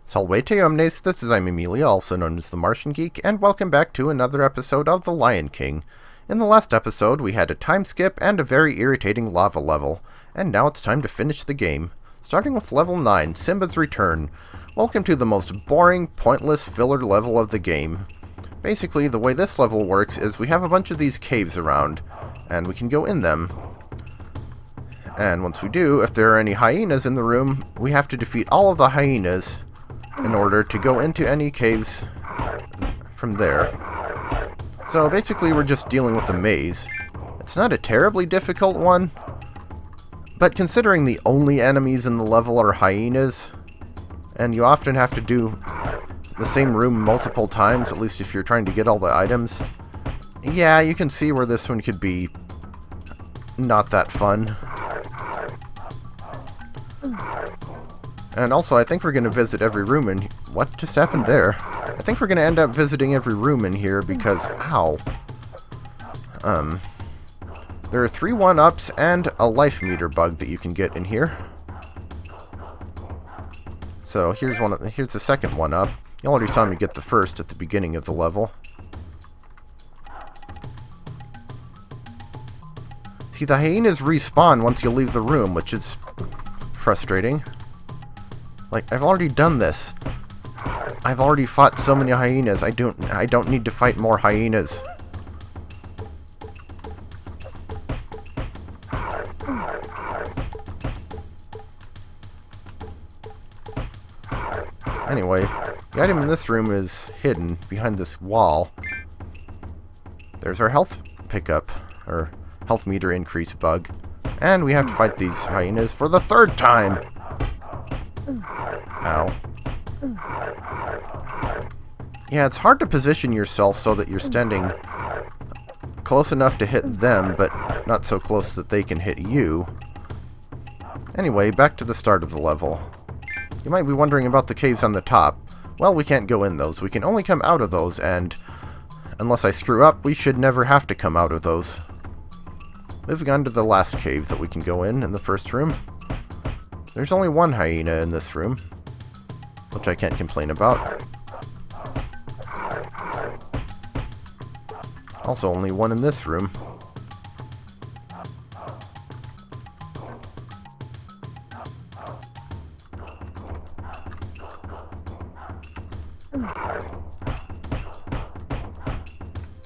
Salvete omnes, this is imamelia, also known as TheMartianGeek, and welcome back to another episode of The Lion King. In the last episode, we had a time skip and a very irritating lava level, and now it's time to finish the game. Starting with level 9, Simba's Return. Welcome to the most boring, pointless filler level of the game. Basically, the way this level works is we have a bunch of these caves around, and we can go in them. And once we do, if there are any hyenas in the room, we have to defeat all of the hyenas in order to go into any caves from there. So basically we're just dealing with a maze. It's not a terribly difficult one, but considering the only enemies in the level are hyenas, and you often have to do the same room multiple times, at least if you're trying to get all the items, yeah, you can see where this one could be not that fun. And also, I think we're going to visit every room in... What just happened there? I think we're going to end up visiting every room in here because... Ow. There are 3 1-ups and a life meter bug that you can get in here. So, here's the second 1-up. You already saw me get the first at the beginning of the level. See, the hyenas respawn once you leave the room, which is frustrating. Like, I've already done this. I've already fought so many hyenas. I don't need to fight more hyenas. Anyway, the item in this room is hidden behind this wall. There's our health pickup, or health meter increase bug. And we have to fight these hyenas for the 3rd time! Ow. Yeah, it's hard to position yourself so that you're standing close enough to hit them, but not so close that they can hit you. Anyway, back to the start of the level. You might be wondering about the caves on the top. Well, we can't go in those. We can only come out of those, and unless I screw up, we should never have to come out of those. Moving on to the last cave that we can go in the first room. There's only 1 hyena in this room, which I can't complain about. Also only 1 in this room.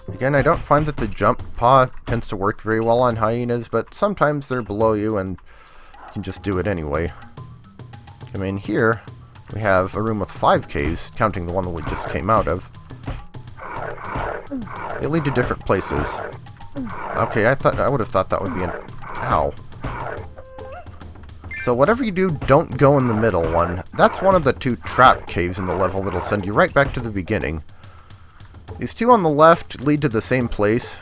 Again, I don't find that the jump paw tends to work very well on hyenas, but sometimes they're below you and you can just do it anyway. I mean, here we have a room with 5 caves, counting the one that we just came out of. They lead to different places. Okay, I would have thought that would be an... Ow. So whatever you do, don't go in the middle one. That's one of the 2 trap caves in the level that'll send you right back to the beginning. These 2 on the left lead to the same place,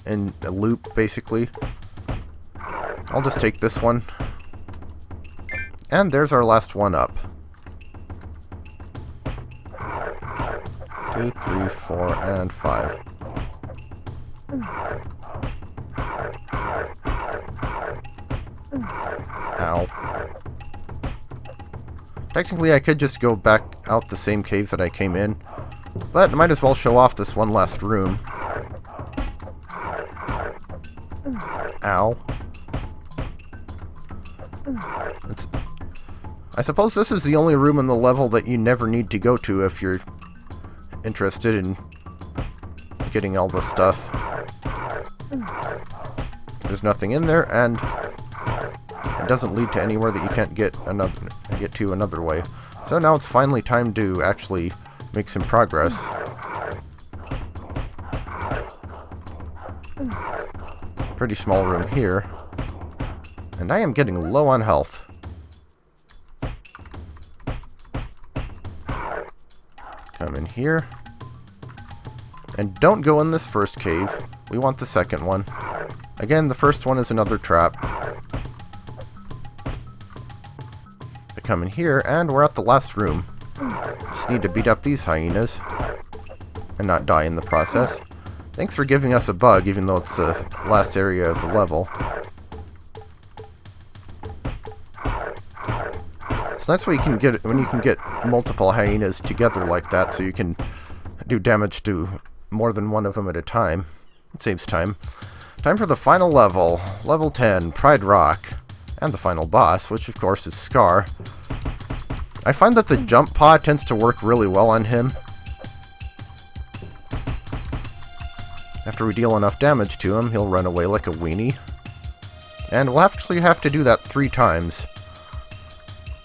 in a loop, basically. I'll just take this one. And there's our last 1-up. 2, 3, 4, and 5. Ow. Technically, I could just go back out the same cave that I came in, but I might as well show off this one last room. Ow. I suppose this is the only room in the level that you never need to go to if you're interested in getting all the stuff. There's nothing in there, and it doesn't lead to anywhere that you can't get to another way. So now it's finally time to actually make some progress. Pretty small room here. And I am getting low on health. Come in here. And don't go in this first cave. We want the second one. Again, the first one is another trap. I come in here, and we're at the last room. Just need to beat up these hyenas and not die in the process. Thanks for giving us a bug, even though it's the last area of the level. It's nice when you can get multiple hyenas together like that, so you can do damage to more than one of them at a time. It saves time. Time for the final level. Level 10, Pride Rock. And the final boss, which of course is Scar. I find that the jump paw tends to work really well on him. After we deal enough damage to him, he'll run away like a weenie. And we'll actually have to do that 3 times.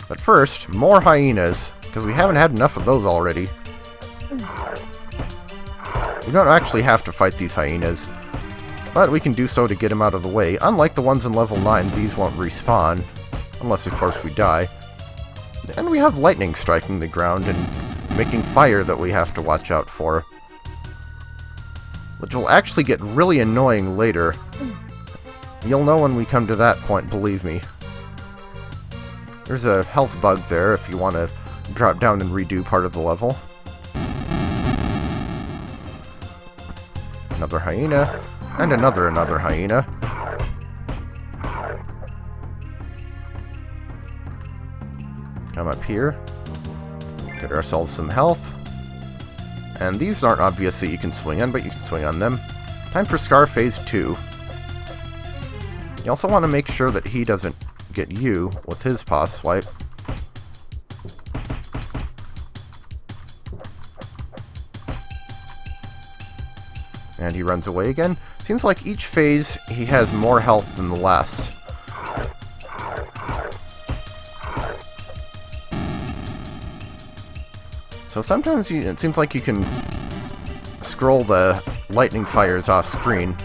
But first, more hyenas, because we haven't had enough of those already. We don't actually have to fight these hyenas, but we can do so to get them out of the way. Unlike the ones in level 9, these won't respawn, unless of course we die. And we have lightning striking the ground and making fire that we have to watch out for, which will actually get really annoying later. You'll know when we come to that point, believe me. There's a health bug there if you want to drop down and redo part of the level. Another hyena, and another hyena. Come up here, get ourselves some health. And these aren't obvious that you can swing on, but you can swing on them. Time for Scar Phase 2. You also want to make sure that he doesn't get you with his paw swipe. And he runs away again. Seems like each phase he has more health than the last. So sometimes it seems like you can scroll the lightning fires off screen,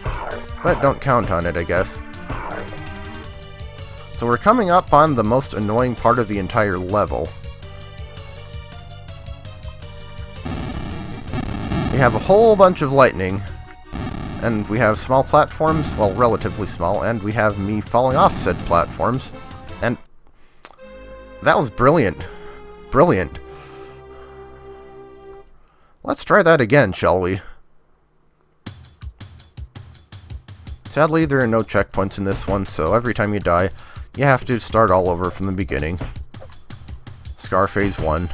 but don't count on it, I guess. So we're coming up on the most annoying part of the entire level. We have a whole bunch of lightning, and we have small platforms, well, relatively small, and we have me falling off said platforms, and that was brilliant. Brilliant. Let's try that again, shall we? Sadly, there are no checkpoints in this one, so every time you die, you have to start all over from the beginning. Scar Phase 1.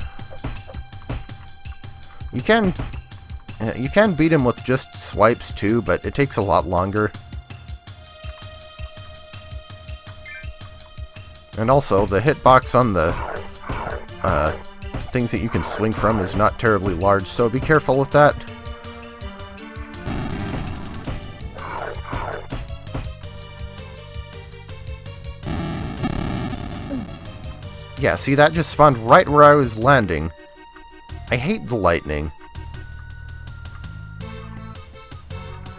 You can beat him with just swipes too, but it takes a lot longer. And also, the hitbox on the things that you can swing from is not terribly large, so be careful with that. Yeah, see, that just spawned right where I was landing. I hate the lightning.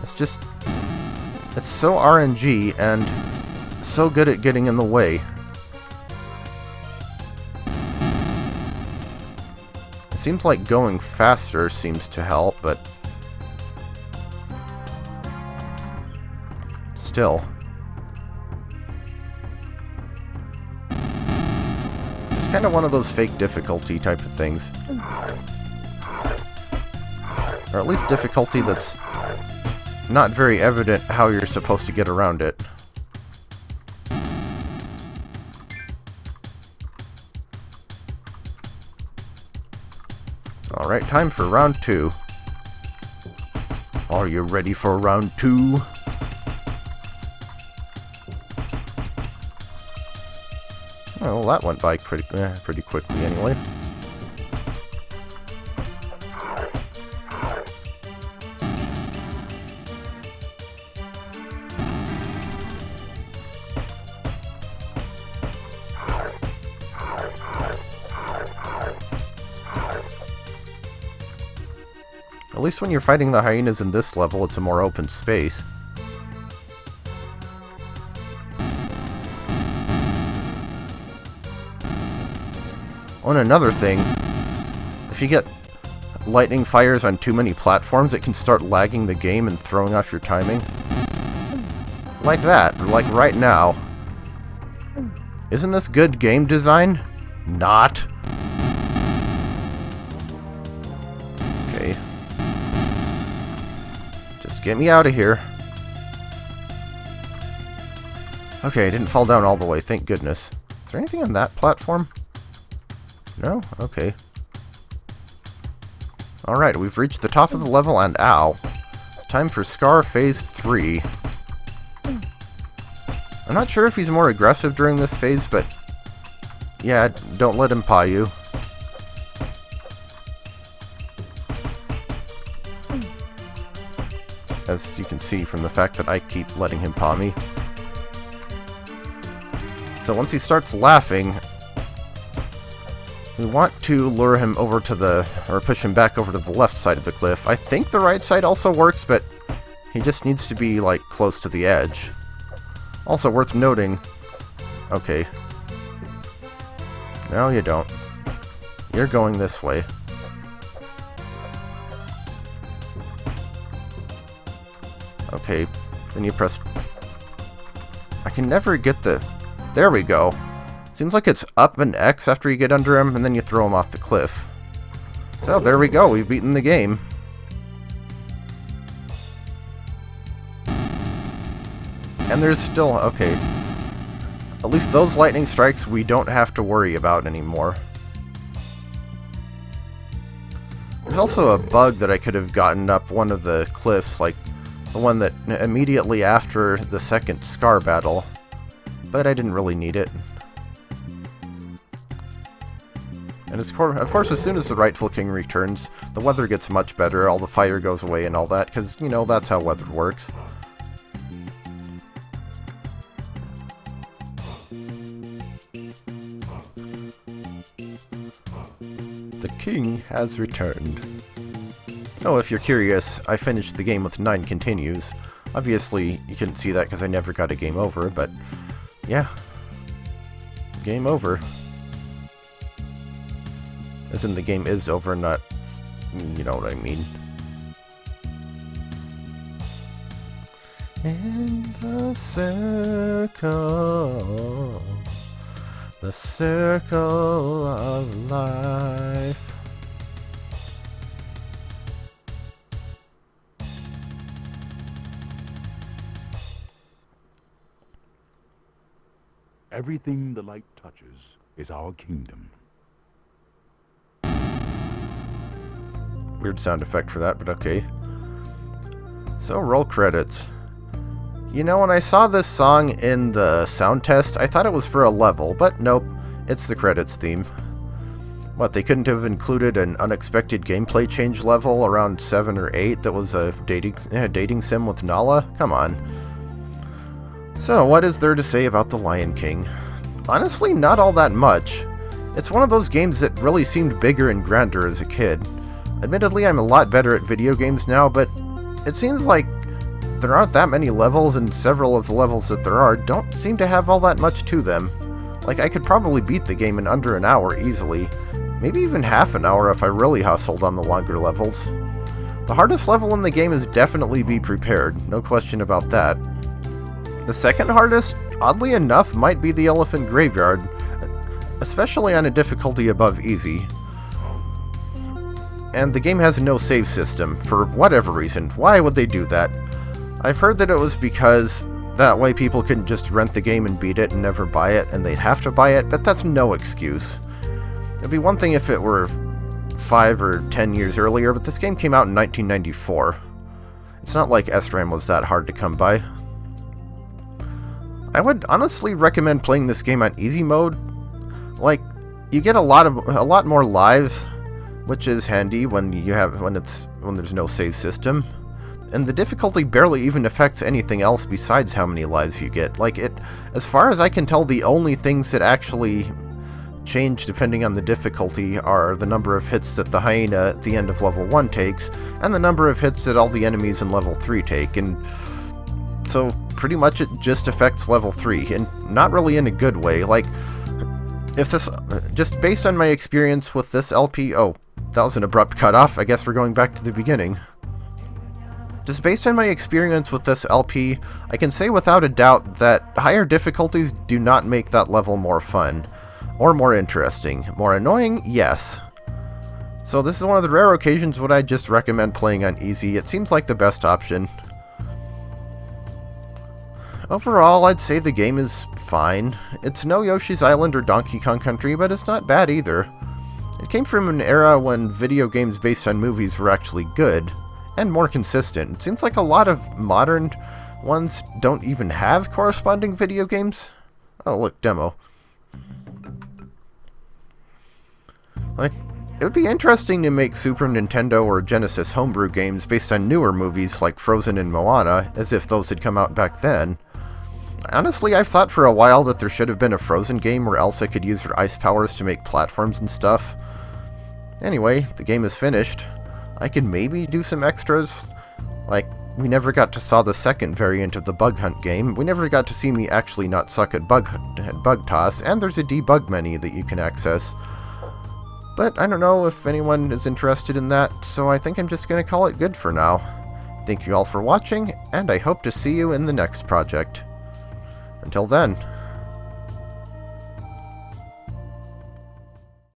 It's so RNG and so good at getting in the way. It seems like going faster seems to help, but still. It's kind of one of those fake difficulty type of things. Or at least difficulty that's not very evident how you're supposed to get around it. Alright, time for round 2. Are you ready for round 2? Well, that went by pretty quickly anyway. At least when you're fighting the hyenas in this level, it's a more open space. Oh, and another thing, if you get lightning fires on too many platforms, it can start lagging the game and throwing off your timing. Like that, or like right now. Isn't this good game design? Not. Okay. Just get me out of here. Okay, I didn't fall down all the way, thank goodness. Is there anything on that platform? No? Okay. Alright, we've reached the top of the level, and ow. Time for Scar Phase 3. I'm not sure if he's more aggressive during this phase, but yeah, don't let him paw you. As you can see from the fact that I keep letting him paw me. So once he starts laughing, we want to lure him over to the, or push him back over to the left side of the cliff. I think the right side also works, but he just needs to be, like, close to the edge. Also worth noting, okay. No, you don't. You're going this way. Okay, then you press... I can never get the... There we go. Seems like it's up an X after you get under him, and then you throw him off the cliff. So, there we go. We've beaten the game. And there's still... Okay. At least those lightning strikes we don't have to worry about anymore. There's also a bug that I could have gotten up one of the cliffs, like the one that immediately after the second Scar battle. But I didn't really need it. And of course, as soon as the rightful king returns, the weather gets much better, all the fire goes away and all that, because, you know, that's how weather works. The king has returned. Oh, if you're curious, I finished the game with 9 continues. Obviously, you couldn't see that because I never got a game over, but yeah. Game over. As in the game is over, not... You know what I mean. In the circle of life. Everything the light touches is our kingdom. Weird sound effect for that, but okay. So, roll credits. You know, when I saw this song in the sound test, I thought it was for a level, but nope, it's the credits theme. What, they couldn't have included an unexpected gameplay change level around 7 or 8 that was a dating sim with Nala? Come on. So, what is there to say about The Lion King? Honestly, not all that much. It's one of those games that really seemed bigger and grander as a kid. Admittedly, I'm a lot better at video games now, but it seems like there aren't that many levels, and several of the levels that there are don't seem to have all that much to them. Like, I could probably beat the game in under an hour easily. Maybe even half an hour if I really hustled on the longer levels. The hardest level in the game is definitely Be Prepared, no question about that. The second hardest, oddly enough, might be the Elephant Graveyard, especially on a difficulty above easy. And the game has no save system, for whatever reason. Why would they do that? I've heard that it was because that way people couldn't just rent the game and beat it and never buy it, and they'd have to buy it, but that's no excuse. It'd be one thing if it were 5 or 10 years earlier, but this game came out in 1994. It's not like SRAM was that hard to come by. I would honestly recommend playing this game on easy mode. Like, you get a lot more lives, which is handy when there's no save system. And the difficulty barely even affects anything else besides how many lives you get. Like, as far as I can tell, the only things that actually change depending on the difficulty are the number of hits that the hyena at the end of level 1 takes, and the number of hits that all the enemies in level 3 take, and so pretty much it just affects level 3, and not really in a good way. Like, if this, just based on my experience with this LP, oh, that was an abrupt cutoff, I guess we're going back to the beginning. Just based on my experience with this LP, I can say without a doubt that higher difficulties do not make that level more fun, or more interesting. More annoying? Yes. So this is one of the rare occasions when I just recommend playing on easy. It seems like the best option. Overall, I'd say the game is fine. It's no Yoshi's Island or Donkey Kong Country, but it's not bad either. It came from an era when video games based on movies were actually good, and more consistent. It seems like a lot of modern ones don't even have corresponding video games. Oh, look, demo. Like, it would be interesting to make Super Nintendo or Genesis homebrew games based on newer movies like Frozen and Moana, as if those had come out back then. Honestly, I've thought for a while that there should have been a Frozen game where Elsa could use her ice powers to make platforms and stuff. Anyway, the game is finished. I can maybe do some extras. Like, we never got to saw the second variant of the bug hunt game. We never got to see me actually not suck at bug toss, and there's a debug menu that you can access. But I don't know if anyone is interested in that, so I think I'm just going to call it good for now. Thank you all for watching, and I hope to see you in the next project. Until then.